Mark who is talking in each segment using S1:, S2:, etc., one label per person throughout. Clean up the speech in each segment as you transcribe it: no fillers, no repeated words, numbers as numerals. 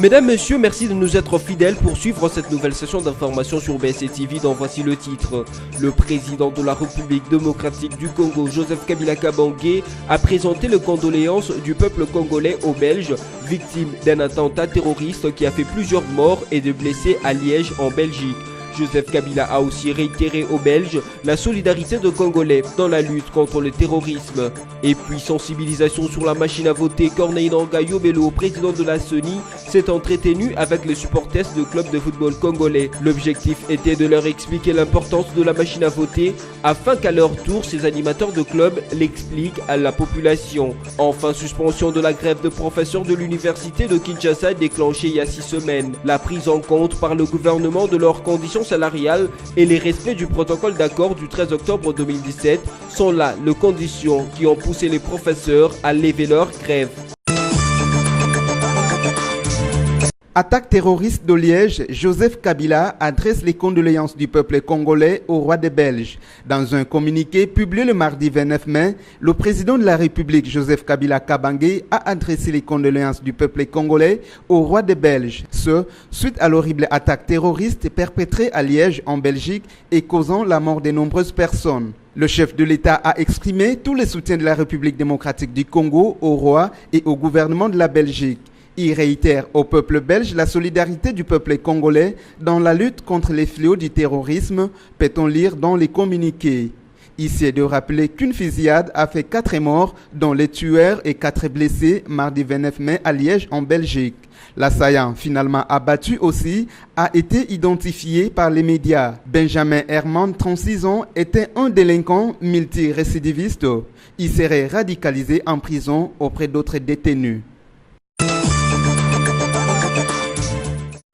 S1: Mesdames, Messieurs, merci de nous être fidèles pour suivre cette nouvelle session d'information sur BSC TV dont voici le titre. Le président de la République démocratique du Congo, Joseph Kabila Kabange, a présenté les condoléances du peuple congolais aux Belges, victimes d'un attentat terroriste qui a fait plusieurs morts et des blessés à Liège en Belgique. Joseph Kabila a aussi réitéré aux Belges la solidarité de Congolais dans la lutte contre le terrorisme. Et puis sensibilisation sur la machine à voter, Corneille Nangaa Yobelo, président de la CENI, s'est entretenu avec les supporters de clubs de football congolais. L'objectif était de leur expliquer l'importance de la machine à voter afin qu'à leur tour, ces animateurs de clubs l'expliquent à la population. Enfin, suspension de la grève de professeurs de l'université de Kinshasa déclenchée il y a 6 semaines. La prise en compte par le gouvernement de leurs conditions salariales et les respects du protocole d'accord du 13 octobre 2017 sont là les conditions qui ont poussé les professeurs à lever leur grève.
S2: Attaque terroriste de Liège, Joseph Kabila adresse les condoléances du peuple congolais au roi des Belges. Dans un communiqué publié le mardi 29 mai, le président de la République, Joseph Kabila Kabange, a adressé les condoléances du peuple congolais au roi des Belges. Ce, suite à l'horrible attaque terroriste perpétrée à Liège, en Belgique, et causant la mort de nombreuses personnes. Le chef de l'État a exprimé tous les soutiens de la République démocratique du Congo au roi et au gouvernement de la Belgique. Il réitère au peuple belge la solidarité du peuple congolais dans la lutte contre les fléaux du terrorisme, peut-on lire dans les communiqués. Ici est de rappeler qu'une fusillade a fait 4 morts, dont les tueurs et 4 blessés, mardi 29 mai à Liège en Belgique. L'assaillant, finalement abattu aussi, a été identifié par les médias. Benjamin Herman, 36 ans, était un délinquant multirécidiviste. Il serait radicalisé en prison auprès d'autres détenus.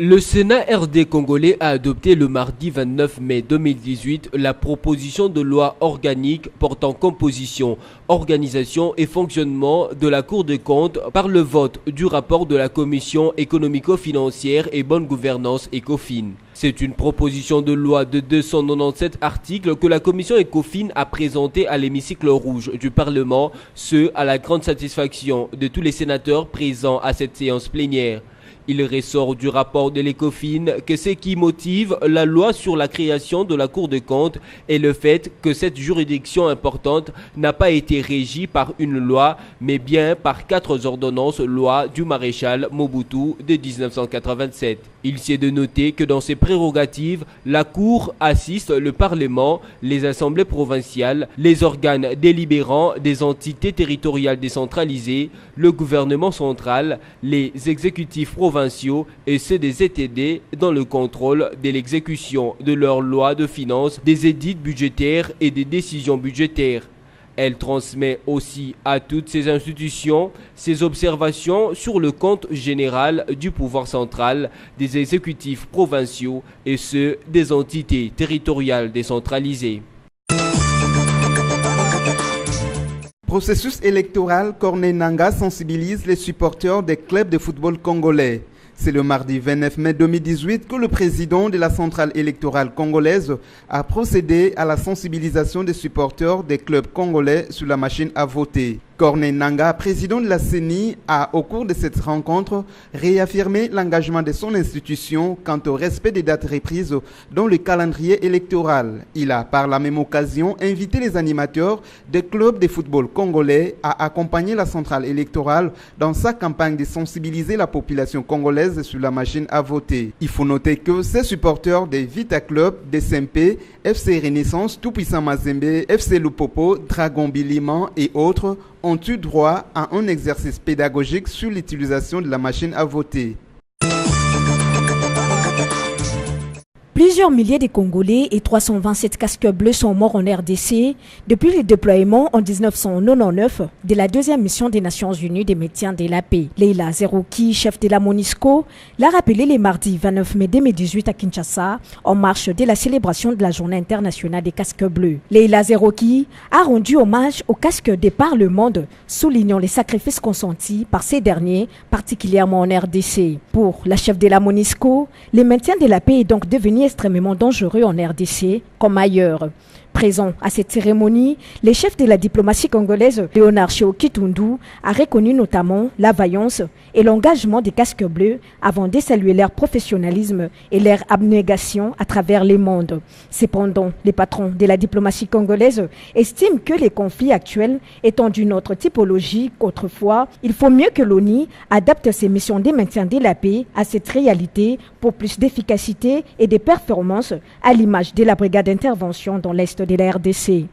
S1: Le Sénat RD congolais a adopté le mardi 29 mai 2018 la proposition de loi organique portant composition, organisation et fonctionnement de la Cour des comptes par le vote du rapport de la Commission économico-financière et bonne gouvernance ECOFIN. C'est une proposition de loi de 297 articles que la Commission ECOFIN a présentée à l'hémicycle rouge du Parlement, ce à la grande satisfaction de tous les sénateurs présents à cette séance plénière. Il ressort du rapport de l'ECOFIN que ce qui motive la loi sur la création de la Cour des comptes est le fait que cette juridiction importante n'a pas été régie par une loi, mais bien par 4 ordonnances loi du maréchal Mobutu de 1987. Il s'est de noter que dans ses prérogatives, la Cour assiste le Parlement, les assemblées provinciales, les organes délibérants des entités territoriales décentralisées, le gouvernement central, les exécutifs provinciaux et ceux des ETD dans le contrôle de l'exécution de leurs lois de finances, des édits budgétaires et des décisions budgétaires. Elle transmet aussi à toutes ces institutions ses observations sur le compte général du pouvoir central, des exécutifs provinciaux et ceux des entités territoriales décentralisées.
S2: Processus électoral, Corneille Nangaa sensibilise les supporters des clubs de football congolais. C'est le mardi 29 mai 2018 que le président de la centrale électorale congolaise a procédé à la sensibilisation des supporters des clubs congolais sur la machine à voter. Corneille Nangaa, président de la CENI, a au cours de cette rencontre réaffirmé l'engagement de son institution quant au respect des dates reprises dans le calendrier électoral. Il a par la même occasion invité les animateurs des clubs de football congolais à accompagner la centrale électorale dans sa campagne de sensibiliser la population congolaise sur la machine à voter. Il faut noter que ces supporters des Vita Club, des SMP, FC Renaissance, Tout-Puissant Mazembe, FC Lupopo, Dragon Biliman et autres ont eu droit à un exercice pédagogique sur l'utilisation de la machine à voter.
S3: Plusieurs milliers de Congolais et 327 casques bleus sont morts en RDC depuis le déploiement en 1999 de la deuxième mission des Nations Unies de maintien de la paix. Leila Zerouki, chef de la MONUSCO, l'a rappelé le mardi 29 mai 2018 à Kinshasa en marche de la célébration de la Journée internationale des casques bleus. Leila Zerouki a rendu hommage aux casques de par le monde, soulignant les sacrifices consentis par ces derniers, particulièrement en RDC. Pour la chef de la MONUSCO, le maintien de la paix est donc devenu extrêmement dangereux en RDC comme ailleurs. Présent à cette cérémonie, le chef de la diplomatie congolaise, Léonard Cheo Kitundu, a reconnu notamment la vaillance et l'engagement des casques bleus avant de saluer leur professionnalisme et leur abnégation à travers le monde. Cependant, les patrons de la diplomatie congolaise estiment que les conflits actuels étant d'une autre typologie qu'autrefois, il faut mieux que l'ONU adapte ses missions de maintien de la paix à cette réalité pour plus d'efficacité et de performance à l'image de la brigade d'intervention dans l'Est de la RDC.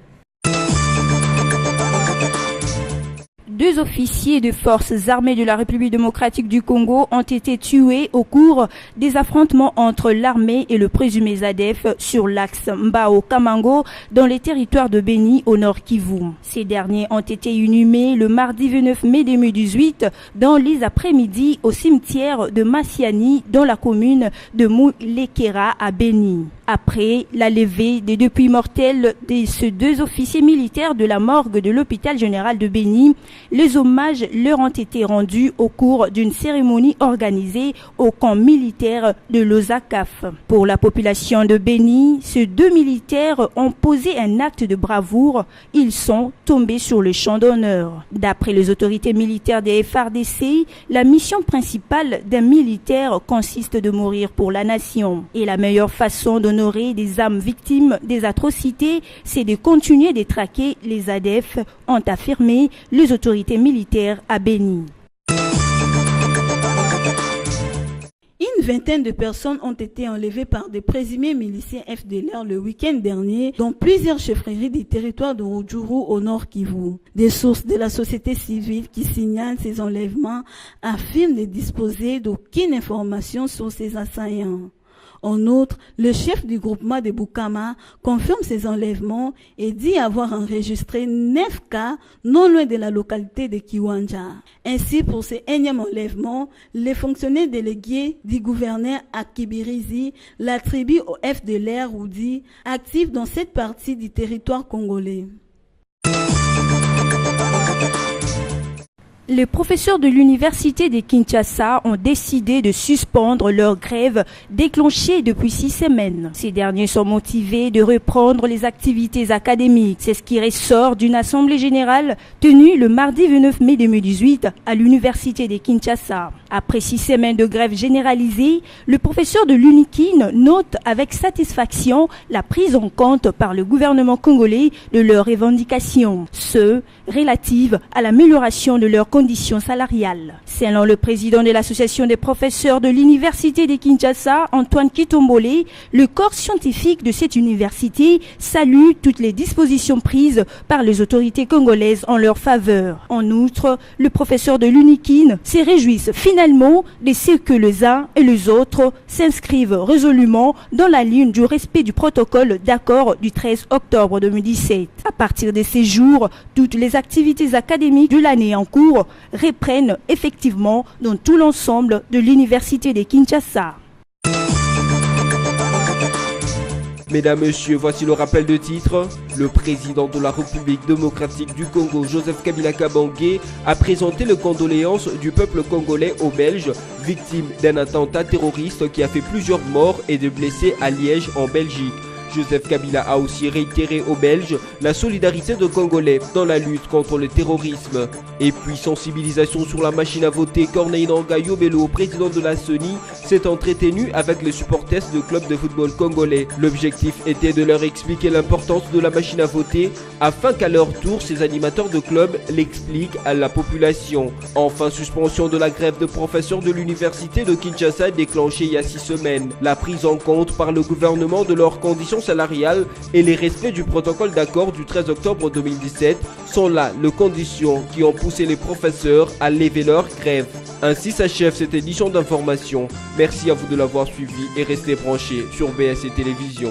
S4: 2 officiers de forces armées de la République démocratique du Congo ont été tués au cours des affrontements entre l'armée et le présumé ZADF sur l'axe Mbao-Kamango dans les territoires de Béni au nord Kivu. Ces derniers ont été inhumés le mardi 29 mai 2018 dans les après-midi au cimetière de Massiani dans la commune de Moulekera à Béni. Après la levée des dépouilles mortelles de ces 2 officiers militaires de la morgue de l'hôpital général de Béni, les hommages leur ont été rendus au cours d'une cérémonie organisée au camp militaire de Lozakaf. Pour la population de Béni, ces 2 militaires ont posé un acte de bravoure. Ils sont tombés sur le champ d'honneur. D'après les autorités militaires des FARDC, la mission principale d'un militaire consiste de mourir pour la nation. Et la meilleure façon d'honorer des âmes victimes des atrocités, c'est de continuer de traquer les ADF, ont affirmé les autorités militaires à Béni.
S5: Une vingtaine de personnes ont été enlevées par des présumés miliciens FDLR le week-end dernier dans plusieurs chefferies des territoires de Rudjuru au nord Kivu. Des sources de la société civile qui signalent ces enlèvements affirment ne disposer d'aucune information sur ces assaillants. En outre, le chef du groupement de Bukama confirme ces enlèvements et dit avoir enregistré 9 cas non loin de la localité de Kiwanja. Ainsi, pour ces énièmes enlèvements, les fonctionnaires délégués du gouverneur à Kibirizi l'attribuent au FDLR Roudi, actif dans cette partie du territoire congolais.
S4: Les professeurs de l'université de Kinshasa ont décidé de suspendre leur grève déclenchée depuis 6 semaines. Ces derniers sont motivés de reprendre les activités académiques. C'est ce qui ressort d'une assemblée générale tenue le mardi 29 mai 2018 à l'université de Kinshasa. Après 6 semaines de grève généralisée, le professeur de l'UNIKIN note avec satisfaction la prise en compte par le gouvernement congolais de leurs revendications, ceux relatives à l'amélioration de leurs conditions salariales. Selon le président de l'association des professeurs de l'université de Kinshasa, Antoine Kitombole, le corps scientifique de cette université salue toutes les dispositions prises par les autorités congolaises en leur faveur. En outre, le professeur de l'UNIKIN se réjouissent finalement de ce que les uns et les autres s'inscrivent résolument dans la ligne du respect du protocole d'accord du 13 octobre 2017. À partir de ces jours, toutes les activités académiques de l'année en cours reprennent effectivement dans tout l'ensemble de l'université de Kinshasa.
S1: Mesdames, Messieurs, voici le rappel de titre. Le président de la République démocratique du Congo, Joseph Kabila Kabange, a présenté les condoléances du peuple congolais aux Belges, victimes d'un attentat terroriste qui a fait plusieurs morts et de blessés à Liège, en Belgique. Joseph Kabila a aussi réitéré aux Belges la solidarité de Congolais dans la lutte contre le terrorisme. Et puis sensibilisation sur la machine à voter, Corneille Nangai Yobelo, président de la CENI, s'est entretenu avec les supporters de clubs de football congolais. L'objectif était de leur expliquer l'importance de la machine à voter afin qu'à leur tour ces animateurs de clubs l'expliquent à la population. Enfin, suspension de la grève de professeurs de l'université de Kinshasa déclenchée il y a 6 semaines. La prise en compte par le gouvernement de leurs conditions salariales et les respects du protocole d'accord du 13 octobre 2017 sont là les conditions qui ont poussé les professeurs à lever leur grève. Ainsi s'achève cette édition d'information. Merci à vous de l'avoir suivi et restez branchés sur BSC Télévision.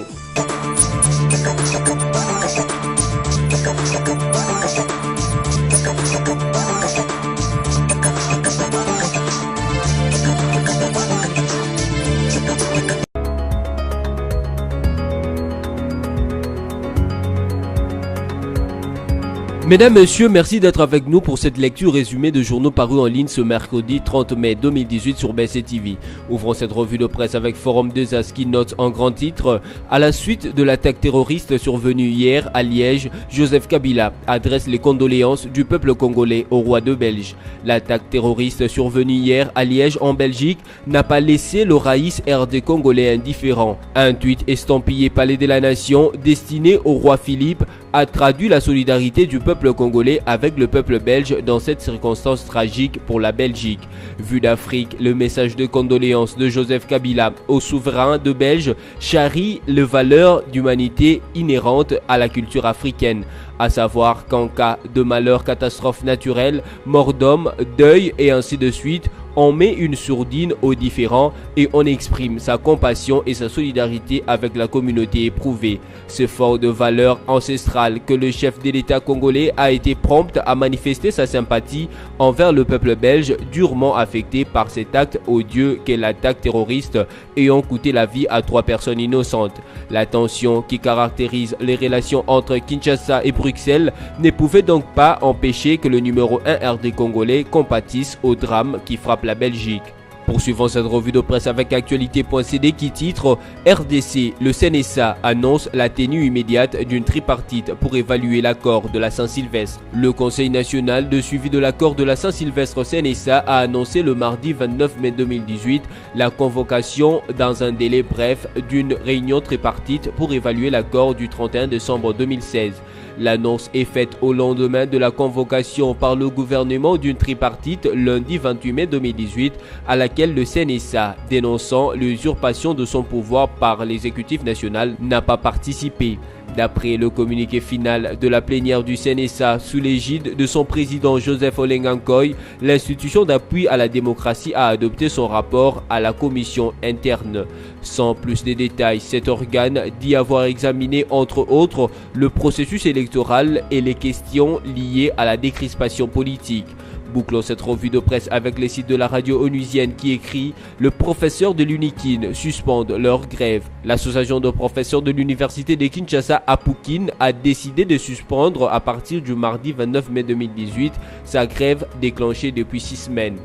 S1: Mesdames, Messieurs, merci d'être avec nous pour cette lecture résumée de journaux parus en ligne ce mercredi 30 mai 2018 sur BCTV. Ouvrons cette revue de presse avec Forum 2As qui note en grand titre: à la suite de l'attaque terroriste survenue hier à Liège, Joseph Kabila adresse les condoléances du peuple congolais au roi de Belge. L'attaque terroriste survenue hier à Liège en Belgique n'a pas laissé le Raïs RD congolais indifférent. Un tweet estampillé Palais de la Nation destiné au roi Philippe a traduit la solidarité du peuple congolais avec le peuple belge dans cette circonstance tragique pour la Belgique. Vue d'Afrique, le message de condoléances de Joseph Kabila au souverain de Belge charrie les valeurs d'humanité inhérentes à la culture africaine, à savoir qu'en cas de malheur, catastrophe naturelle, mort d'homme, deuil et ainsi de suite, on met une sourdine aux différends et on exprime sa compassion et sa solidarité avec la communauté éprouvée. C'est fort de valeurs ancestrales que le chef de l'État congolais a été prompt à manifester sa sympathie envers le peuple belge durement affecté par cet acte odieux qu'est l'attaque terroriste ayant coûté la vie à 3 personnes innocentes. La tension qui caractérise les relations entre Kinshasa et Bruxelles ne pouvait donc pas empêcher que le numéro 1 RD congolais compatisse au drame qui frappe la Belgique. Poursuivons cette revue de presse avec actualité.cd qui titre RDC, le CNSA annonce la tenue immédiate d'une tripartite pour évaluer l'accord de la Saint-Sylvestre. Le Conseil national de suivi de l'accord de la Saint-Sylvestre CNSA a annoncé le mardi 29 mai 2018 la convocation dans un délai bref d'une réunion tripartite pour évaluer l'accord du 31 décembre 2016. L'annonce est faite au lendemain de la convocation par le gouvernement d'une tripartite lundi 28 mai 2018 à laquelle le CNSA, dénonçant l'usurpation de son pouvoir par l'exécutif national, n'a pas participé. D'après le communiqué final de la plénière du CNSA sous l'égide de son président Joseph Olengankoy, l'institution d'appui à la démocratie a adopté son rapport à la commission interne. Sans plus de détails, cet organe dit avoir examiné entre autres le processus électoral et les questions liées à la décrispation politique. Bouclons cette revue de presse avec les sites de la radio onusienne qui écrit: le professeur de l'UNIKIN suspendent leur grève. L'association de professeurs de l'université de Kinshasa Apukin a décidé de suspendre à partir du mardi 29 mai 2018 sa grève déclenchée depuis 6 semaines.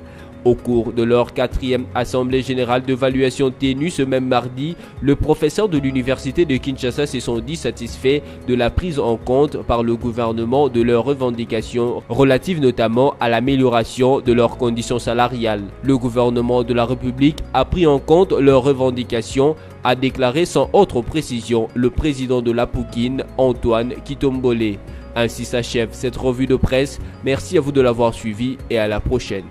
S1: Au cours de leur 4e assemblée générale d'évaluation tenue ce même mardi, le professeur de l'université de Kinshasa se sont dit satisfaits de la prise en compte par le gouvernement de leurs revendications relatives notamment à l'amélioration de leurs conditions salariales. Le gouvernement de la République a pris en compte leurs revendications, a déclaré sans autre précision le président de l'Apukin, Antoine Kitombole. Ainsi s'achève cette revue de presse. Merci à vous de l'avoir suivi et à la prochaine.